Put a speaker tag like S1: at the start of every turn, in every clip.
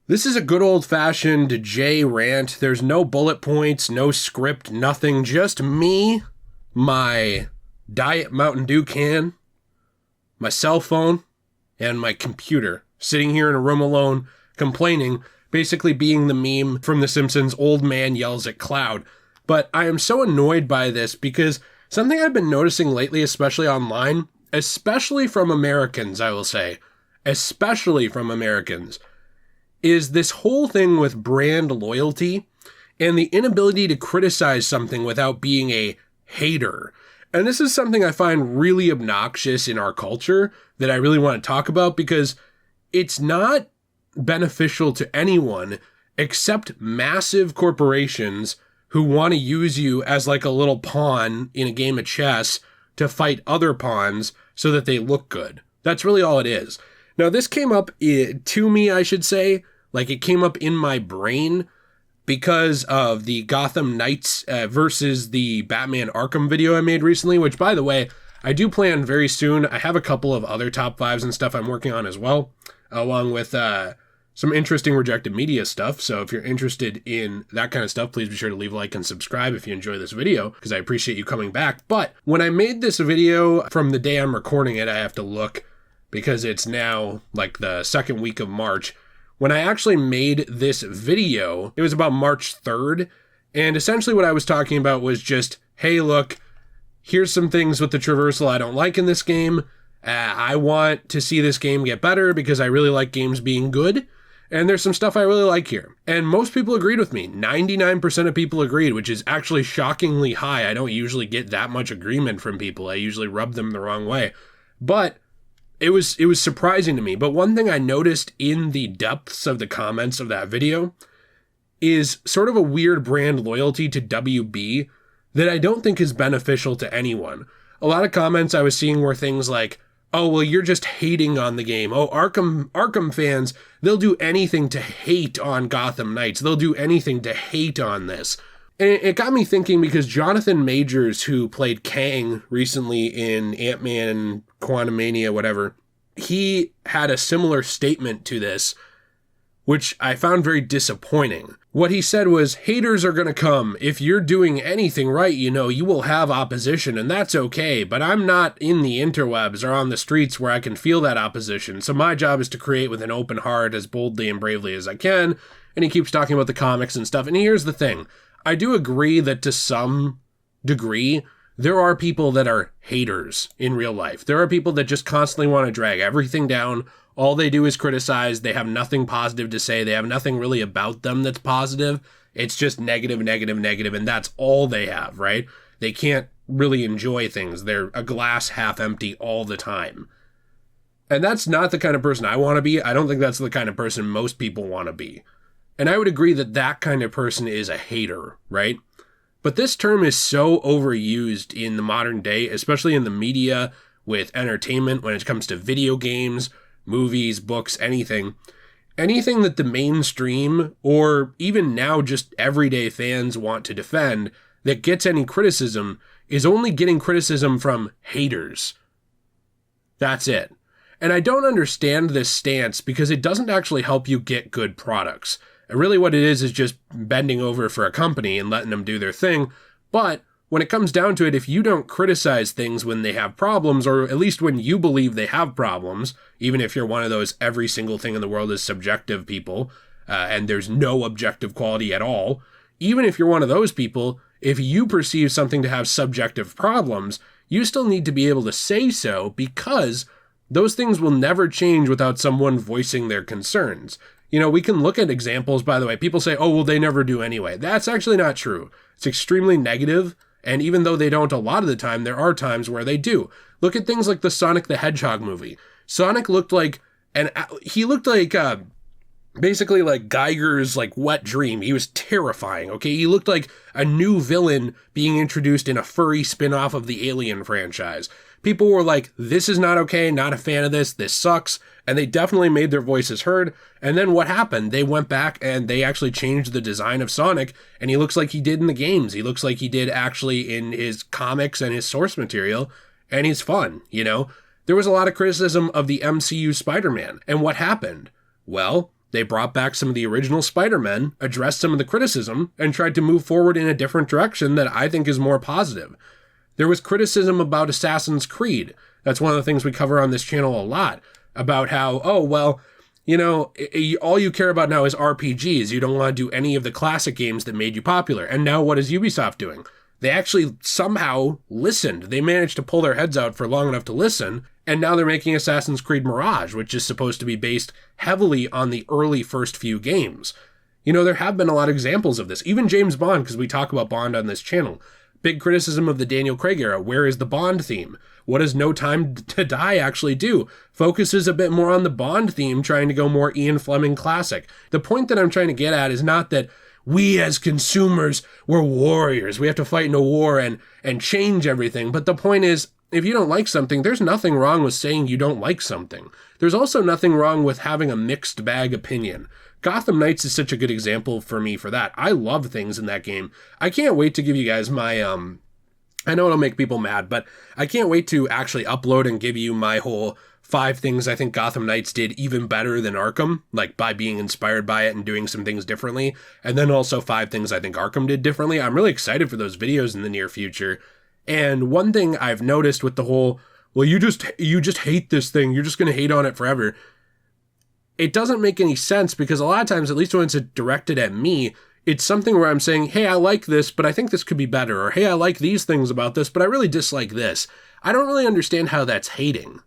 S1: This is a good old-fashioned J rant. There's no bullet points, no script, nothing. Just me, my Diet Mountain Dew can, my cell phone, and my computer. Sitting here in a room alone, complaining, basically being the meme from The Simpsons, old man yells at cloud. But I am so annoyed by this because something I've been noticing lately, especially online, especially from Americans, I will say, especially from Americans, is this whole thing with brand loyalty and the inability to criticize something without being a hater. And this is something I find really obnoxious in our culture that I really want to talk about because it's not beneficial to anyone except massive corporations who want to use you as like a little pawn in a game of chess to fight other pawns so that they look good. That's really all it is. Now, this came up to me, I should say, like it came up in my brain because of the Gotham Knights versus the Batman Arkham video I made recently, which, by the way, I do plan very soon. I have a couple of other top fives and stuff I'm working on as well, along with some interesting rejected media stuff. So if you're interested in that kind of stuff, please be sure to leave a like and subscribe if you enjoy this video, because I appreciate you coming back. But when I made this video, from the day I'm recording it, I have to look, because it's now like the second week of March. When I actually made this video, it was about March 3rd. And essentially what I was talking about was just, hey, look, here's some things with the traversal I don't like in this game. I want to see this game get better because I really like games being good. And there's some stuff I really like here. And most people agreed with me. 99% of people agreed, which is actually shockingly high. I don't usually get that much agreement from people. I usually rub them the wrong way. But it was surprising to me. But one thing I noticed in the depths of the comments of that video is sort of a weird brand loyalty to WB that I don't think is beneficial to anyone. A lot of comments I was seeing were things like, oh, well, you're just hating on the game. Oh, Arkham fans, they'll do anything to hate on Gotham Knights. They'll do anything to hate on this. And it got me thinking, because Jonathan Majors, who played Kang recently in Ant-Man, Quantumania, whatever, he had a similar statement to this, which I found very disappointing. What he said was, haters are going to come. If you're doing anything right, you know, you will have opposition, and that's okay. But I'm not in the interwebs or on the streets where I can feel that opposition. So my job is to create with an open heart as boldly and bravely as I can. And he keeps talking about the comics and stuff. And here's the thing. I do agree that to some degree, there are people that are haters in real life. There are people that just constantly want to drag everything down. All they do is criticize. They have nothing positive to say. They have nothing really about them that's positive. It's just negative, negative, negative, and that's all they have, right? They can't really enjoy things. They're a glass half empty all the time. And that's not the kind of person I want to be. I don't think that's the kind of person most people want to be. And I would agree that that kind of person is a hater, right? But this term is so overused in the modern day, especially in the media with entertainment when it comes to video games, movies, books, anything. Anything that the mainstream, or even now just everyday fans want to defend, that gets any criticism is only getting criticism from haters. That's it. And I don't understand this stance because it doesn't actually help you get good products. And really what it is just bending over for a company and letting them do their thing. But when it comes down to it, if you don't criticize things when they have problems, or at least when you believe they have problems, even if you're one of those every single thing in the world is subjective people, and there's no objective quality at all, even if you're one of those people, if you perceive something to have subjective problems, you still need to be able to say so, because those things will never change without someone voicing their concerns. You know, we can look at examples, by the way. People say, oh, well, they never do anyway. That's actually not true. It's extremely negative. And even though they don't a lot of the time, there are times where they do. Look at things like the Sonic the Hedgehog movie. Sonic looked like, basically like Geiger's like wet dream. He was terrifying, okay? He looked like a new villain being introduced in a furry spin-off of the Alien franchise. People were like, this is not okay, not a fan of this sucks. And they definitely made their voices heard. And then what happened? They went back and they actually changed the design of Sonic, and he looks like he did in the games. He looks like he did actually in his comics and his source material, and he's fun, you know? There was a lot of criticism of the MCU Spider-Man. And what happened? Well, They brought back some of the original Spider-Men, addressed some of the criticism, and tried to move forward in a different direction that I think is more positive. There was criticism about Assassin's Creed. That's one of the things we cover on this channel a lot, about how, oh, well, all you care about now is RPGs. You don't want to do any of the classic games that made you popular. And now what is Ubisoft doing? They actually somehow listened. They managed to pull their heads out for long enough to listen, and now they're making Assassin's Creed Mirage, which is supposed to be based heavily on the early first few games. There have been a lot of examples of this. Even James Bond, because we talk about Bond on this channel. Big criticism of the Daniel Craig era. Where is the Bond theme? What does No Time to Die actually do? Focuses a bit more on the Bond theme, trying to go more Ian Fleming classic. The point that I'm trying to get at is not that we as consumers, we're warriors. We have to fight in a war and change everything. But the point is, if you don't like something, there's nothing wrong with saying you don't like something. There's also nothing wrong with having a mixed bag opinion. Gotham Knights is such a good example for me for that. I love things in that game. I can't wait to give you guys my, I know it'll make people mad, but I can't wait to actually upload and give you my whole 5 things I think Gotham Knights did even better than Arkham, like by being inspired by it and doing some things differently. And then also 5 things I think Arkham did differently. I'm really excited for those videos in the near future. And one thing I've noticed with the whole, well, you just hate this thing, you're just going to hate on it forever. It doesn't make any sense, because a lot of times, at least when it's directed at me, it's something where I'm saying, hey, I like this, but I think this could be better. Or, hey, I like these things about this, but I really dislike this. I don't really understand how that's hating,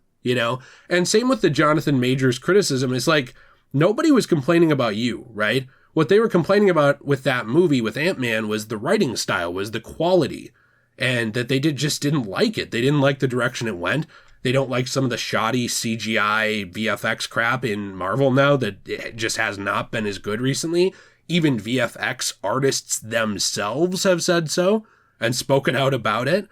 S1: And same with the Jonathan Majors criticism. It's like, nobody was complaining about you, right? What they were complaining about with that movie, with Ant-Man, was the writing style, was the quality. And that they just didn't like it. They didn't like the direction it went. They don't like some of the shoddy CGI VFX crap in Marvel now that it just has not been as good recently. Even VFX artists themselves have said so and spoken out about it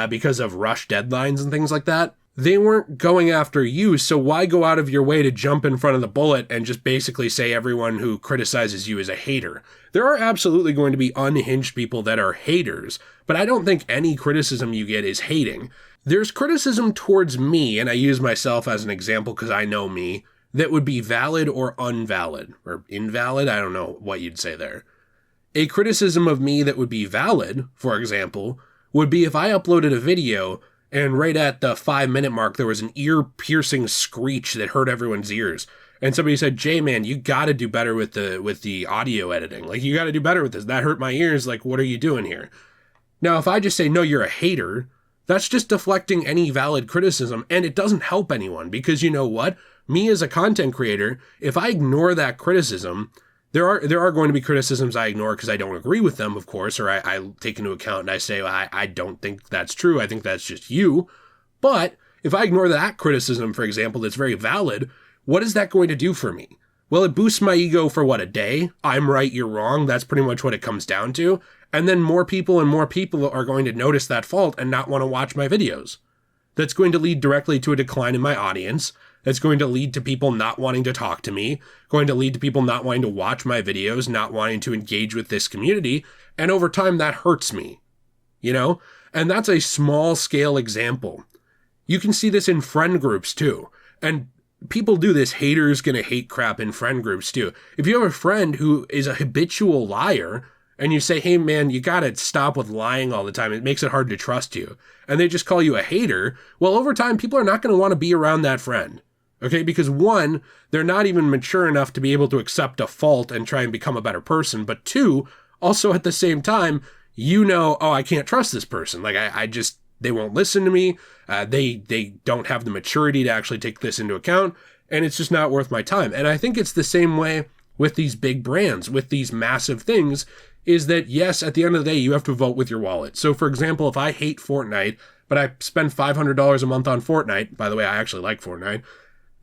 S1: because of rush deadlines and things like that. They weren't going after you, so why go out of your way to jump in front of the bullet and just basically say everyone who criticizes you is a hater? There are absolutely going to be unhinged people that are haters, but I don't think any criticism you get is hating. There's criticism towards me, and I use myself as an example because I know me, that would be valid or invalid, or invalid, I don't know what you'd say there. A criticism of me that would be valid, for example, would be if I uploaded a video and right at the 5-minute mark, there was an ear-piercing screech that hurt everyone's ears. And somebody said, Jay, man, you got to do better with the audio editing. Like, you got to do better with this. That hurt my ears. Like, what are you doing here? Now, if I just say, no, you're a hater, that's just deflecting any valid criticism, and it doesn't help anyone. Because you know what? Me as a content creator, if I ignore that criticism, there are going to be criticisms I ignore because I don't agree with them, of course, or I take into account and I say, well, I don't think that's true. I think that's just you. But if I ignore that criticism, for example, that's very valid, what is that going to do for me? Well, it boosts my ego for a day? I'm right, you're wrong. That's pretty much what it comes down to. And then more people are going to notice that fault and not want to watch my videos. That's going to lead directly to a decline in my audience. That's going to lead to people not wanting to talk to me, going to lead to people not wanting to watch my videos, not wanting to engage with this community. And over time, that hurts me, And that's a small scale example. You can see this in friend groups too. And people do this haters gonna hate crap in friend groups too. If you have a friend who is a habitual liar and you say, hey man, you gotta stop with lying all the time, it makes it hard to trust you, and they just call you a hater, well, over time, people are not gonna want to be around that friend. Okay, because 1, they're not even mature enough to be able to accept a fault and try and become a better person. But 2, also at the same time, I can't trust this person. Like, they won't listen to me. They don't have the maturity to actually take this into account. And it's just not worth my time. And I think it's the same way with these big brands, with these massive things, is that, yes, at the end of the day, you have to vote with your wallet. So, for example, if I hate Fortnite, but I spend $500 a month on Fortnite, by the way, I actually like Fortnite,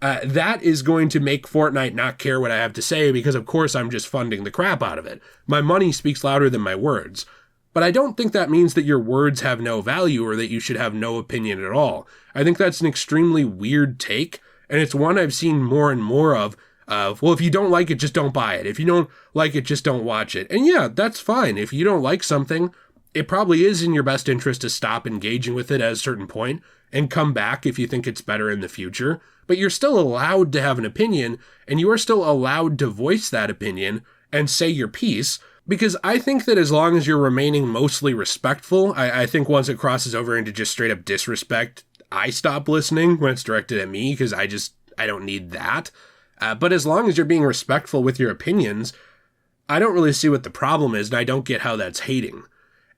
S1: that is going to make Fortnite not care what I have to say because, of course, I'm just funding the crap out of it. My money speaks louder than my words. But I don't think that means that your words have no value or that you should have no opinion at all. I think that's an extremely weird take, and it's one I've seen more and more of, well, if you don't like it, just don't buy it. If you don't like it, just don't watch it. And yeah, that's fine. If you don't like something, it probably is in your best interest to stop engaging with it at a certain point and come back if you think it's better in the future. but you're still allowed to have an opinion, and you are still allowed to voice that opinion and say your piece, because I think that as long as you're remaining mostly respectful, I think once it crosses over into just straight up disrespect, I stop listening when it's directed at me, because I don't need that. But as long as you're being respectful with your opinions, I don't really see what the problem is, and I don't get how that's hating.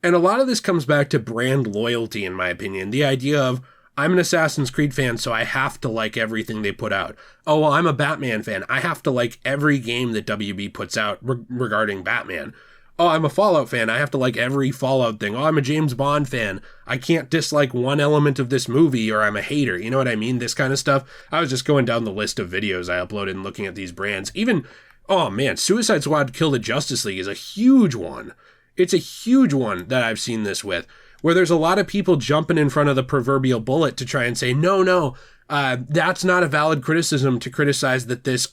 S1: And a lot of this comes back to brand loyalty, in my opinion. The idea of, I'm an Assassin's Creed fan, so I have to like everything they put out. Oh, well, I'm a Batman fan. I have to like every game that WB puts out regarding Batman. Oh, I'm a Fallout fan. I have to like every Fallout thing. Oh, I'm a James Bond fan. I can't dislike one element of this movie, or I'm a hater. You know what I mean? This kind of stuff. I was just going down the list of videos I uploaded and looking at these brands. Even, oh man, Suicide Squad Kill the Justice League is a huge one. It's a huge one that I've seen this with, where there's a lot of people jumping in front of the proverbial bullet to try and say, no, that's not a valid criticism to criticize that this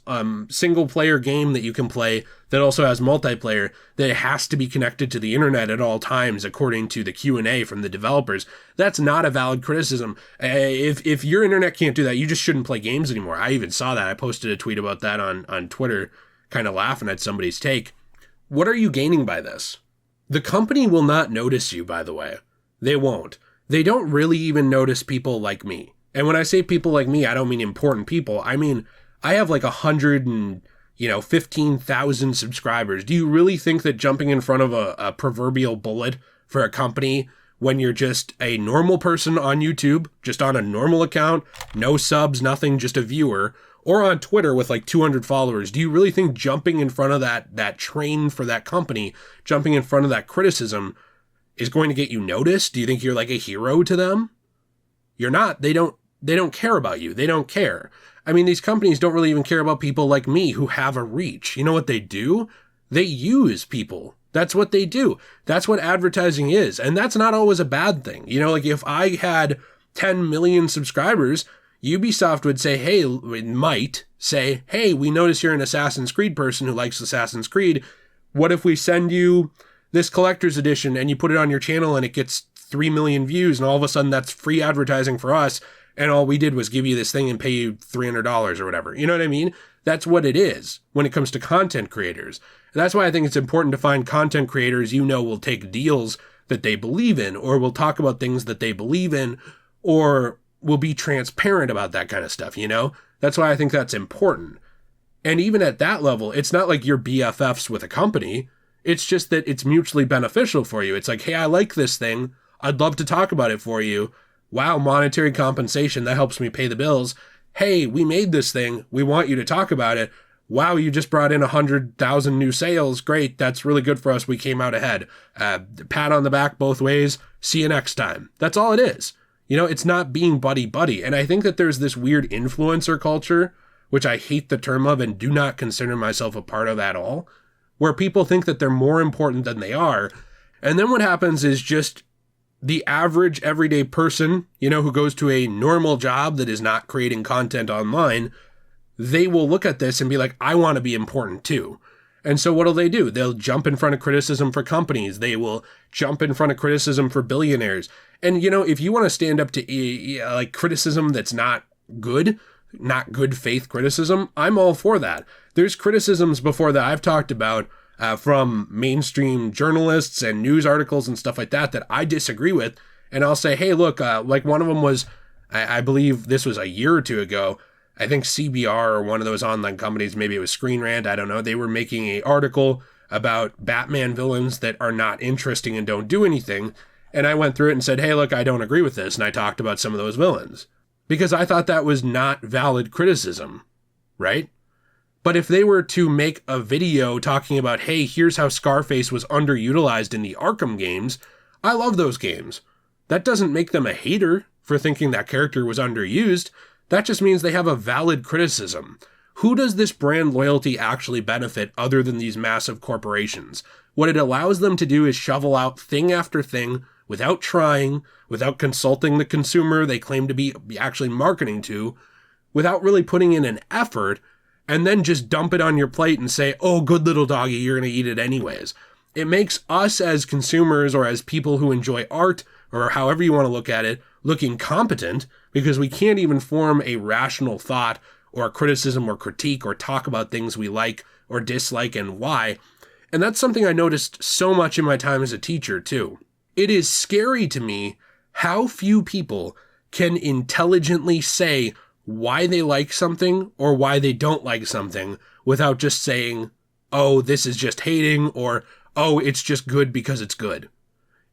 S1: single player game that you can play that also has multiplayer, that it has to be connected to the internet at all times according to the Q&A from the developers. That's not a valid criticism. If your internet can't do that, you just shouldn't play games anymore. I even saw that. I posted a tweet about that on Twitter, kind of laughing at somebody's take. What are you gaining by this? The company will not notice you, by the way. They won't. They don't really even notice people like me. And when I say people like me, I don't mean important people. I mean, I have like 15,000 subscribers. Do you really think that jumping in front of a proverbial bullet for a company when you're just a normal person on YouTube, just on a normal account, no subs, nothing, just a viewer, or on Twitter with like 200 followers, do you really think jumping in front of that train for that company, jumping in front of that criticism is going to get you noticed? Do you think you're like a hero to them? You're not. They don't care about you. They don't care. I mean, these companies don't really even care about people like me who have a reach. You know what they do? They use people. That's what they do. That's what advertising is. And that's not always a bad thing. You know, like if I had 10 million subscribers, Ubisoft would say, hey, it might say, hey, we notice you're an Assassin's Creed person who likes Assassin's Creed. What if we send you this collector's edition and you put it on your channel and it gets 3 million views and all of a sudden that's free advertising for us and all we did was give you this thing and pay you $300 or whatever. You know what I mean? That's what it is when it comes to content creators. And that's why I think it's important to find content creators will take deals that they believe in, or will talk about things that they believe in, or will be transparent about that kind of stuff, you know? That's why I think that's important. And even at that level, it's not like you're BFFs with a company. It's just that it's mutually beneficial for you. It's like, hey, I like this thing. I'd love to talk about it for you. Wow, monetary compensation, that helps me pay the bills. Hey, we made this thing. We want you to talk about it. Wow, you just brought in 100,000 new sales. Great, that's really good for us. We came out ahead. Pat on the back both ways. See you next time. That's all it is. You know, it's not being buddy-buddy. And I think that there's this weird influencer culture, which I hate the term of and do not consider myself a part of at all, where people think that they're more important than they are. And then what happens is just the average everyday person, you know, who goes to a normal job that is not creating content online, they will look at this and be like, I want to be important too. And so what'll they do? They'll jump in front of criticism for companies. They will jump in front of criticism for billionaires. And, you know, if you want to stand up to like criticism that's not good faith criticism, I'm all for that. There's criticisms before that I've talked about from mainstream journalists and news articles and stuff like that I disagree with. And I'll say, hey, look, like one of them was, I believe this was a year or two ago, I think CBR or one of those online companies, maybe it was Screen Rant, I don't know. They were making an article about Batman villains that are not interesting and don't do anything. And I went through it and said, hey, look, I don't agree with this. And I talked about some of those villains because I thought that was not valid criticism, right? But if they were to make a video talking about, hey, here's how Scarface was underutilized in the Arkham games, I love those games. That doesn't make them a hater for thinking that character was underused. That just means they have a valid criticism. Who does this brand loyalty actually benefit other than these massive corporations? What it allows them to do is shovel out thing after thing without trying, without consulting the consumer they claim to be actually marketing to, without really putting in an effort, and then just dump it on your plate and say, oh, good little doggy, you're going to eat it anyways. It makes us as consumers or as people who enjoy art, or however you want to look at it, looking competent, because we can't even form a rational thought or criticism or critique or talk about things we like or dislike and why. And that's something I noticed so much in my time as a teacher too. It is scary to me how few people can intelligently say why they like something or why they don't like something without just saying, oh, this is just hating, or, oh, it's just good because it's good.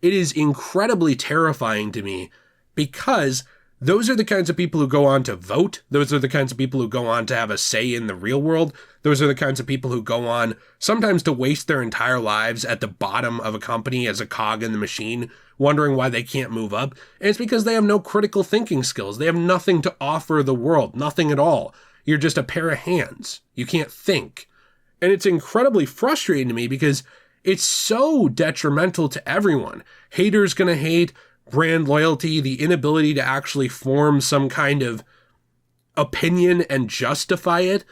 S1: It is incredibly terrifying to me because those are the kinds of people who go on to vote. Those are the kinds of people who go on to have a say in the real world. Those are the kinds of people who go on sometimes to waste their entire lives at the bottom of a company as a cog in the machine, wondering why they can't move up. And it's because they have no critical thinking skills. They have nothing to offer the world, nothing at all. You're just a pair of hands. You can't think. And it's incredibly frustrating to me because it's so detrimental to everyone. Haters gonna hate, brand loyalty, the inability to actually form some kind of opinion and justify it.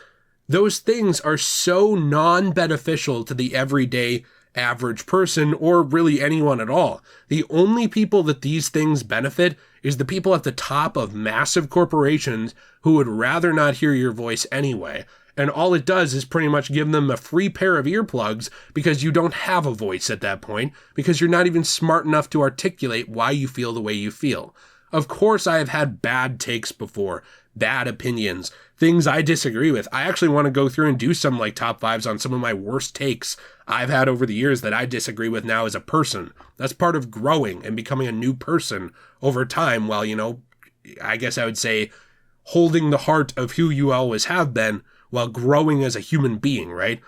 S1: Those things are so non-beneficial to the everyday average person, or really anyone at all. The only people that these things benefit is the people at the top of massive corporations who would rather not hear your voice anyway. And all it does is pretty much give them a free pair of earplugs because you don't have a voice at that point, because you're not even smart enough to articulate why you feel the way you feel. Of course, I have had bad takes before, bad opinions, things I disagree with. I actually want to go through and do some like top fives on some of my worst takes I've had over the years that I disagree with now as a person. That's part of growing and becoming a new person over time while, I guess I would say holding the heart of who you always have been while growing as a human being, right?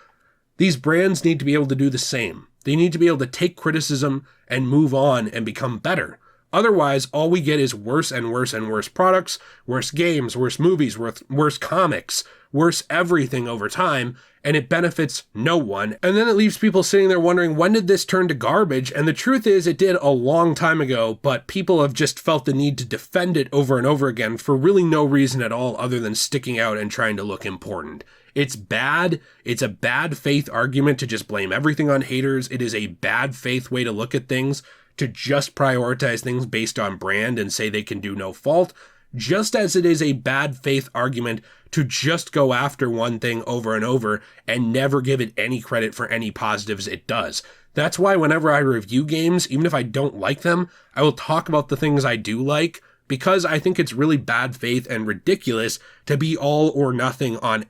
S1: These brands need to be able to do the same. They need to be able to take criticism and move on and become better. Otherwise, all we get is worse and worse and worse products, worse games, worse movies, worse comics, worse everything over time, and it benefits no one. And then it leaves people sitting there wondering, when did this turn to garbage? And the truth is, it did a long time ago, but people have just felt the need to defend it over and over again for really no reason at all other than sticking out and trying to look important. It's bad. It's a bad faith argument to just blame everything on haters. It is a bad faith way to look at things, to just prioritize things based on brand and say they can do no fault, just as it is a bad faith argument to just go after one thing over and over and never give it any credit for any positives it does. That's why whenever I review games, even if I don't like them, I will talk about the things I do like, because I think it's really bad faith and ridiculous to be all or nothing on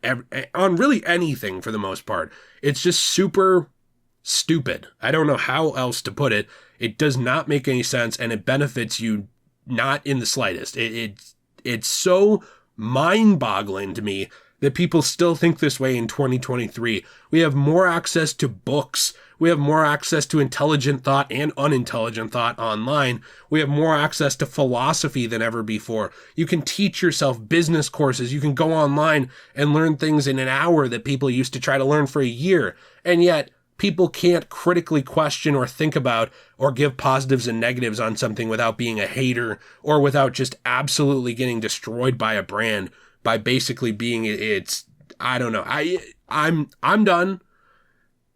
S1: really anything for the most part. It's just super stupid. I don't know how else to put it. It does not make any sense, and it benefits you not in the slightest. It's so mind-boggling to me that people still think this way in 2023. We have more access to books. We have more access to intelligent thought and unintelligent thought online. We have more access to philosophy than ever before. You can teach yourself business courses. You can go online and learn things in an hour that people used to try to learn for a year. And yet, people can't critically question or think about or give positives and negatives on something without being a hater or without just absolutely getting destroyed by a brand by basically being I don't know. I'm done.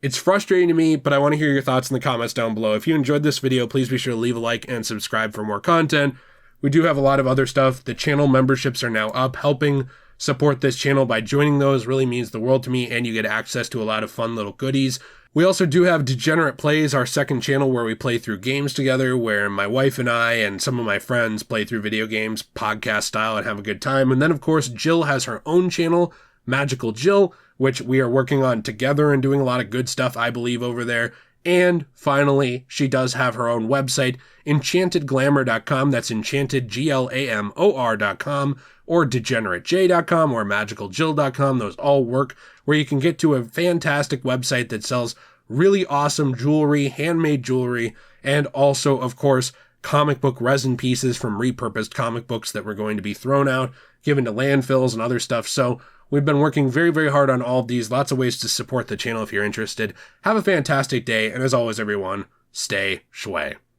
S1: It's frustrating to me, but I want to hear your thoughts in the comments down below. If you enjoyed this video, please be sure to leave a like and subscribe for more content. We do have a lot of other stuff. The channel memberships are now up. Helping support this channel by joining those really means the world to me, and you get access to a lot of fun little goodies. We also do have Degenerate Plays, our second channel where we play through games together, where my wife and I and some of my friends play through video games, podcast style, and have a good time. And then, of course, Jill has her own channel, Magical Jill, which we are working on together and doing a lot of good stuff, I believe, over there. And finally, she does have her own website, enchantedglamour.com. That's enchantedglamor.com, or degeneratej.com, or magicaljill.com. Those all work, where you can get to a fantastic website that sells really awesome jewelry, handmade jewelry, and also, of course, comic book resin pieces from repurposed comic books that were going to be thrown out, given to landfills and other stuff. So we've been working very, very hard on all of these. Lots of ways to support the channel if you're interested. Have a fantastic day, and as always, everyone, stay shway.